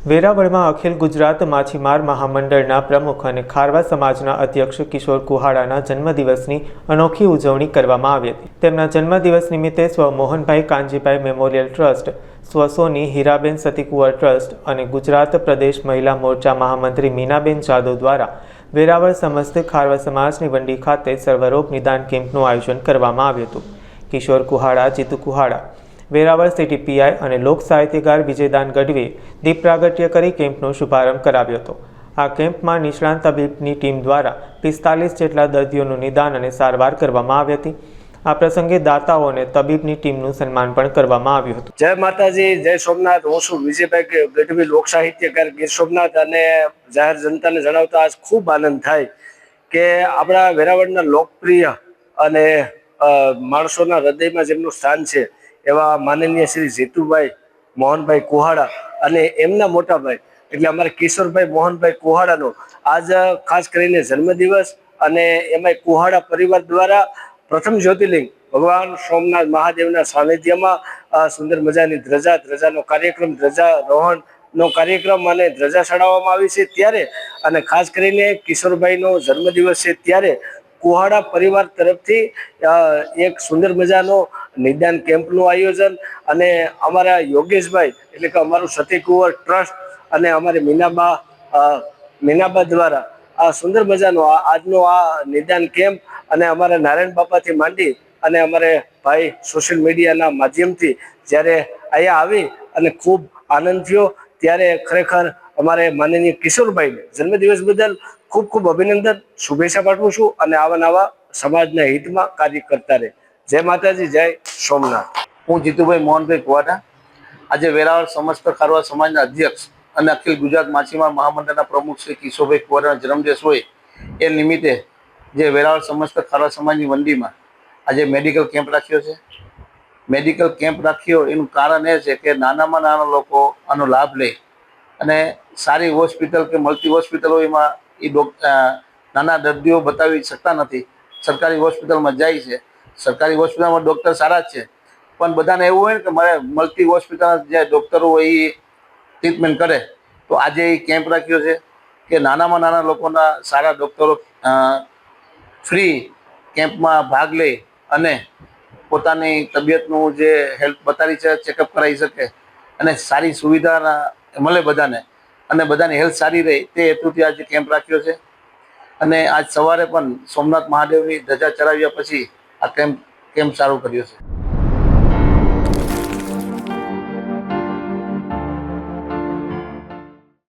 વેરાવળમાં અખિલ ગુજરાત માછીમાર મહામંડળના પ્રમુખ અને ખારવા સમાજના અધ્યક્ષ કિશોર કુહાડાના જન્મદિવસની અનોખી ઉજવણી કરવામાં આવી હતી। તેમના જન્મદિવસ નિમિત્તે સ્વ મોહનભાઈ કાનજીભાઈ મેમોરિયલ ટ્રસ્ટ, સ્વસોની હીરાબેન સતીકુંવર ટ્રસ્ટ અને ગુજરાત પ્રદેશ મહિલા મોરચા મહામંત્રી મીનાબેન જાદવ દ્વારા વેરાવળ સમસ્ત ખારવા સમાજની વંડી ખાતે સર્વરોગ નિદાન કેમ્પનું આયોજન કરવામાં આવ્યું હતું। કિશોર કુહાડા, જીતુ કુહાડા, વેરાવળ સિટી પીઆઈ અને લોક સાહિત્યકાર વિજયદાન ગઢવીએ દીપ પ્રાગટ્ય કરી કેમ્પનો શુભારંભ કરાવ્યો હતો। આ કેમ્પમાં નિષ્ણાંત તબીબની ટીમ દ્વારા 45 જેટલા દર્દીઓનું નિદાન અને સારવાર કરવામાં આવી હતી। આ પ્રસંગે દાતાઓ અને તબીબની ટીમનું સન્માન પણ કરવામાં આવ્યું હતું। જય માતાજી, જય સોમનાથ। હું છું વિજયભાઈ ગઢવી, લોક સાહિત્યકાર ગીર સોમનાથ। અને જાહેર જનતાને જણાવતા આજ ખૂબ આનંદ થાય કે આપણા વેરાવળના લોકપ્રિય અને માણસોના હૃદયમાં જેમનું સ્થાન છે એવા માનનીય શ્રી જીતુભાઈ મોહનભાઈ કુહાડા અને એમના મોટા ભાઈ એટલે અમારા કિશોરભાઈ મોહનભાઈ કુહાડાનો આજ ખાસ કરીને જન્મદિવસ, અને એમાં કુહાડા પરિવાર દ્વારા પ્રથમ જ્યોતિર્લિંગ ભગવાન સોમનાથ મહાદેવના સાનિધ્યમાં સુંદર મજાની ધ્વજાનો કાર્યક્રમ, ધ્વજારોહણનો કાર્યક્રમ અને ધ્વજા ચડાવવામાં આવી છે ત્યારે, અને ખાસ કરીને કિશોરભાઈનો જન્મદિવસ છે ત્યારે કુહાડા પરિવાર તરફથી એક સુંદર મજાનો નિદાન કેમ્પનું આયોજન, અને અમારા યોગેશભાઈ એટલે કે અમારું સતીકુંવર ટ્રસ્ટ અને અમારે મીનાબા દ્વારા આ સુંદર મજાનો આજનો આ નિદાન કેમ્પ, અને અમારા નારાયણ બાપાથી માંડી અને અમારે ભાઈ સોશિયલ મીડિયાના માધ્યમથી જ્યારે અહીંયા આવી અને ખૂબ આનંદ થયો ત્યારે ખરેખર અમારે માનનીય કિશોરભાઈને જન્મદિવસ બદલ ખૂબ ખૂબ અભિનંદન, શુભેચ્છા પાઠવું છું, અને આવા નવા સમાજના હિતમાં કાર્ય કરતા રહે। જય માતાજી, જય સોમનાથ। હું જીતુભાઈ મોહનભાઈ કુહાડા, આજે વેરાવળ સમસ્ત ખારવા સમાજના અધ્યક્ષ અને અખિલ ગુજરાત માછીમાર મહામંડળના પ્રમુખ શ્રી કિશોરભાઈ કુહાડાનો જન્મદિવસ હોય એ નિમિત્તે જે વેરાવળ સમસ્ત ખારવા સમાજની વંડીમાં આજે મેડિકલ કેમ્પ રાખ્યો છે। મેડિકલ કેમ્પ રાખ્યો એનું કારણ એ છે કે નાનામાં નાના લોકો આનો લાભ લે અને સારી હોસ્પિટલ કે મલ્ટી હોસ્પિટલો એમાં નાના દર્દીઓ બતાવી શકતા નથી, સરકારી હોસ્પિટલમાં જાય છે। સરકારી હોસ્પિટલમાં ડૉક્ટર સારા જ છે, પણ બધાને એવું હોય ને કે મારે મલ્ટી હોસ્પિટલ જે ડૉક્ટરો હોય એ ટ્રીટમેન્ટ કરે, તો આજે એ કેમ્પ રાખ્યો છે કે નાનામાં નાના લોકોના સારા ડૉક્ટરો ફ્રી કેમ્પમાં ભાગ લે અને પોતાની તબિયતનું જે હેલ્થ બતાવી છે ચેકઅપ કરાવી શકે અને સારી સુવિધા મળે બધાને, અને બધાની હેલ્થ સારી રહે તે હેતુથી આજે કેમ્પ રાખ્યો છે। અને આજ સવારે પણ સોમનાથ મહાદેવની ધજા ચડાવ્યા પછી આ કેમ્પ ચાલુ કર્યો છે।